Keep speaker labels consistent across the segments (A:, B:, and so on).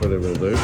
A: but it will do.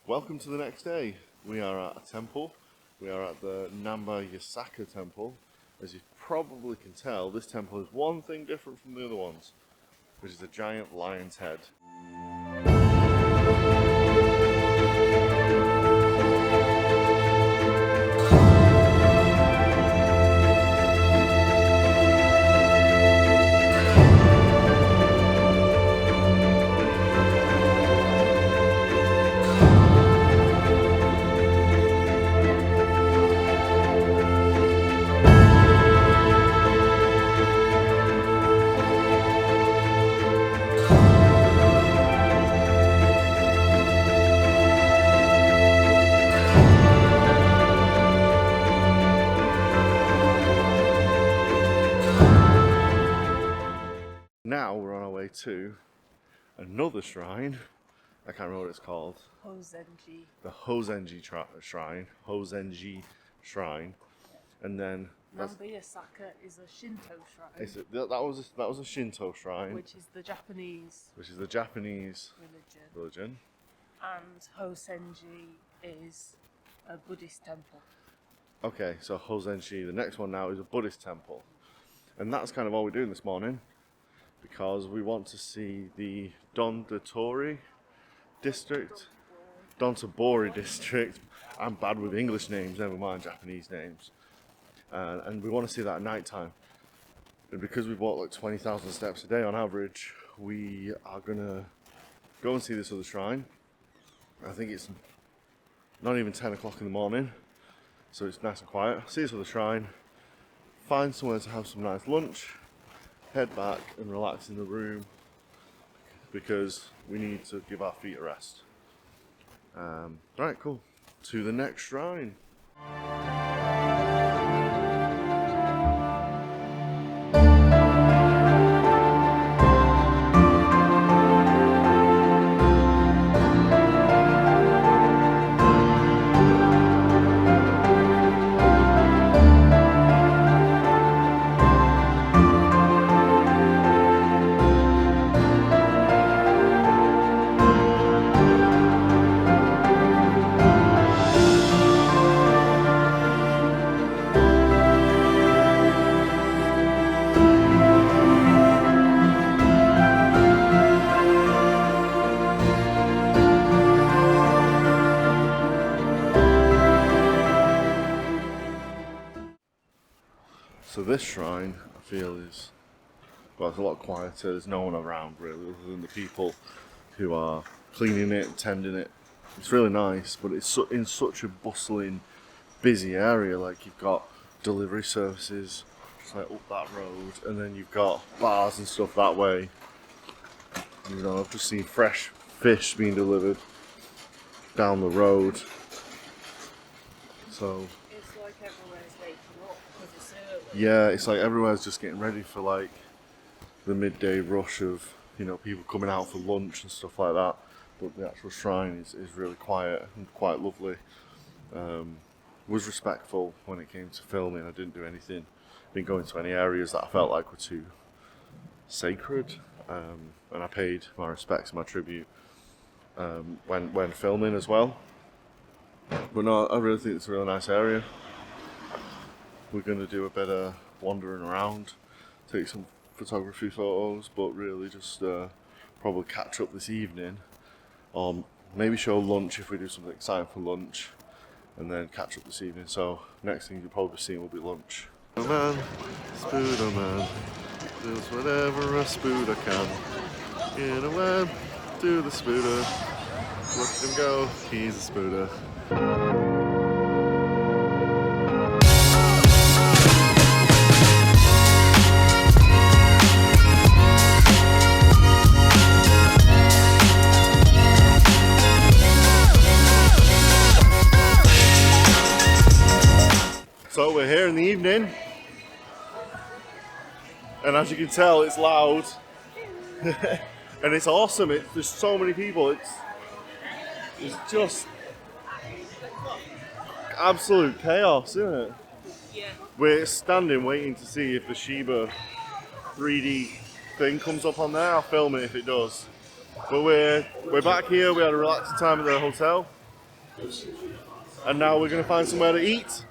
A: Welcome to the next day. We are at a temple. We are at the Osaka temple. As you probably can tell, this temple is one thing different from the other ones, which is a giant lion's head. Now we're on our way to another shrine. I can't remember what it's called.
B: Hozenji.
A: The Hozenji shrine. And then
B: Osaka is a Shinto shrine.
A: That was a Shinto shrine,
B: which is the Japanese
A: religion.
B: And Hozenji is a Buddhist temple.
A: Okay, so Hozenji, the next one now is a Buddhist temple. And that's kind of all we're doing this morning, because we want to see the Dotonbori district. Dotonbori district. I'm bad with English names, never mind Japanese names. And we want to see that at night time. And because we walk like 20,000 steps a day on average, we are gonna go and see this other shrine. I think it's not even 10 o'clock in the morning, so it's nice and quiet. See this other shrine, find somewhere to have some nice lunch, head back and relax in the room, because we need to give our feet a rest. Right, cool. To the next shrine. So this shrine, I feel, is, well, it's a lot quieter. There's no one around really, other than the people who are cleaning it, tending it. It's really nice, but it's in such a bustling, busy area. Like, you've got delivery services just like up that road, and then you've got bars and stuff that way. You know, I've just seen fresh fish being delivered down the road. So
B: It's like everywhere's waking up because it's early.
A: yeah, it's like everywhere's just getting ready for like the midday rush of, you know, people coming out for lunch and stuff like that. But the actual shrine is really quiet and quite lovely. Was respectful when it came to filming. I didn't do anything, didn't go into any areas that I felt like were too sacred. And I paid my respects, my tribute when filming as well. But no, I really think it's a really nice area. We're going to do a bit of wandering around, take some photography photos, but really just probably catch up this evening, or maybe show lunch if we do something exciting for lunch, and then catch up this evening. So next thing you'll probably see will be lunch. Man, Spooder man, does whatever a Spooder can. In a web, do the Spooder. Look at him go, he's a Spooder. evening. And as you can tell, it's loud. And it's awesome. There's so many people. It's just absolute chaos, isn't it?
B: Yeah.
A: We're standing waiting to see if the Shiba 3D thing comes up on there. I'll film it if it does. But we're back here. We had a relaxing time at the hotel. And now we're going to find somewhere to eat.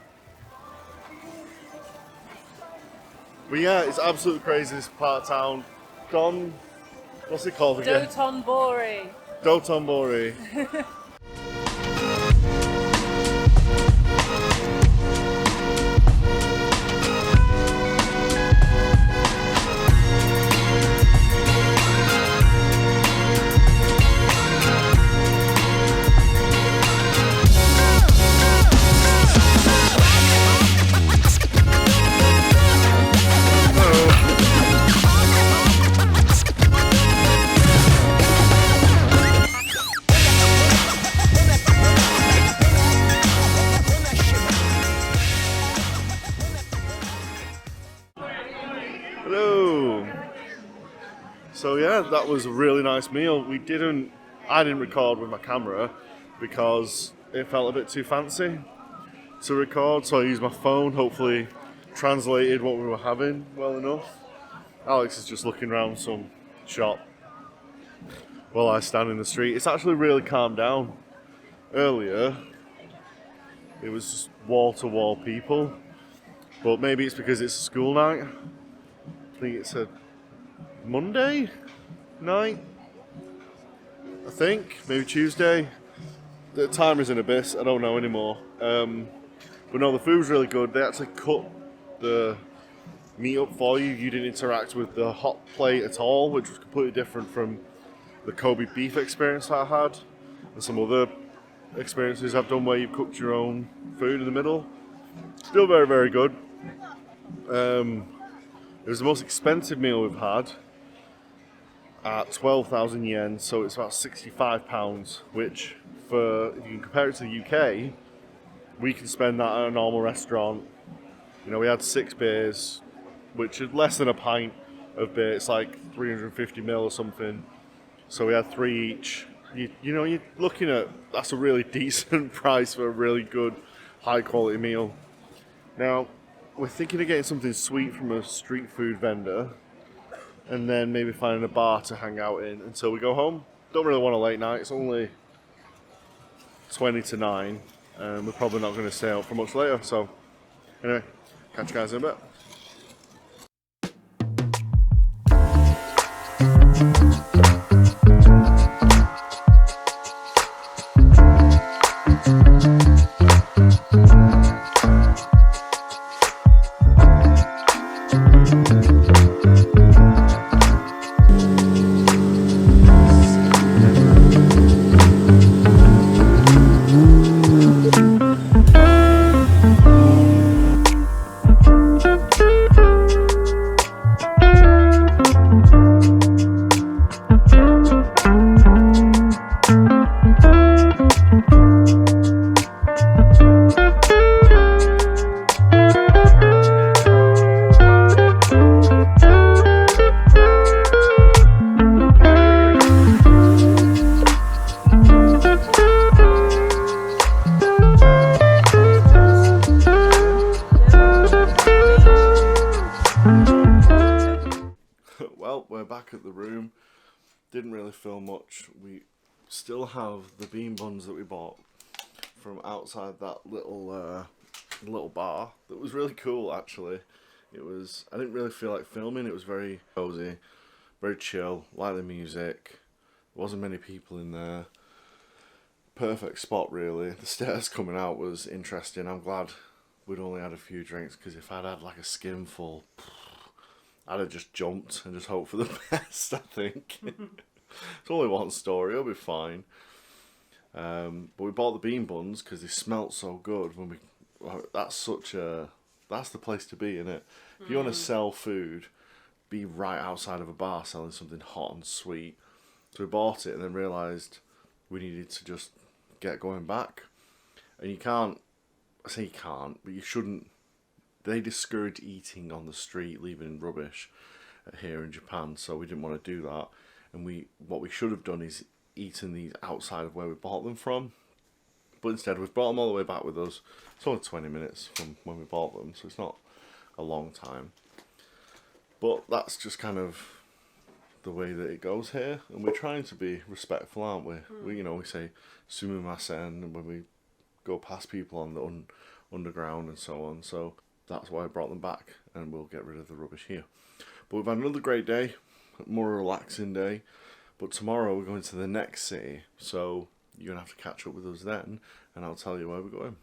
A: But yeah, it's absolutely crazy, this part of town. What's it called again?
B: Dotonbori.
A: Dotonbori. Hello. So yeah, that was a really nice meal. I didn't record with my camera because it felt a bit too fancy to record, so I used my phone, hopefully translated what we were having well enough. Alex is just looking around some shop while I stand in the street. It's actually really calmed down. Earlier, it was just wall-to-wall people, but maybe it's because it's a school night. I think it's a Monday night, I think, maybe Tuesday. The timer's in abyss, I don't know anymore. But no, the food's really good. They actually cut the meat up for you. You didn't interact with the hot plate at all, which was completely different from the Kobe beef experience I had and some other experiences I've done where you've cooked your own food in the middle. Still very, very good. It was the most expensive meal we've had at 12,000 yen, so it's about £65, which if you can compare it to the UK, we can spend that at a normal restaurant. You know, we had 6 beers, which is less than a pint of beer. It's like 350ml or something. So we had 3 each. You're looking at, that's a really decent price for a really good, high quality meal. Now, we're thinking of getting something sweet from a street food vendor and then maybe finding a bar to hang out in until we go home. Don't really want a late night. It's only 20 to 9 and we're probably not going to stay out for much later. So anyway, catch you guys in a bit. Well, we're back at the room. Didn't really film much. We still have the bean buns that we bought from outside that little bar. That was really cool, actually. I didn't really feel like filming. It was very cozy, very chill, like the music. There wasn't many people in there. Perfect spot, really. The stairs coming out was interesting. I'm glad we'd only had a few drinks, because if I'd had like a skinful, I'd have just jumped and just hoped for the best, I think. It's only one story, it'll be fine. But we bought the bean buns because they smelt so good. That's the place to be, isn't it? If you want to sell food, be right outside of a bar selling something hot and sweet. So we bought it and then realised we needed to just get going back. And you can't, I say you can't, but you shouldn't they discourage eating on the street, leaving rubbish here in Japan. So we didn't want to do that, and what we should have done is eaten these outside of where we bought them from. But instead, we've brought them all the way back with us. It's only 20 minutes from when we bought them, so it's not a long time. But that's just kind of the way that it goes here, and we're trying to be respectful, aren't we? We say sumimasen when we go past people on the underground and so on. So that's why I brought them back, and we'll get rid of the rubbish here. But we've had another great day, more relaxing day. But tomorrow we're going to the next city, so you're going to have to catch up with us then, and I'll tell you where we're going.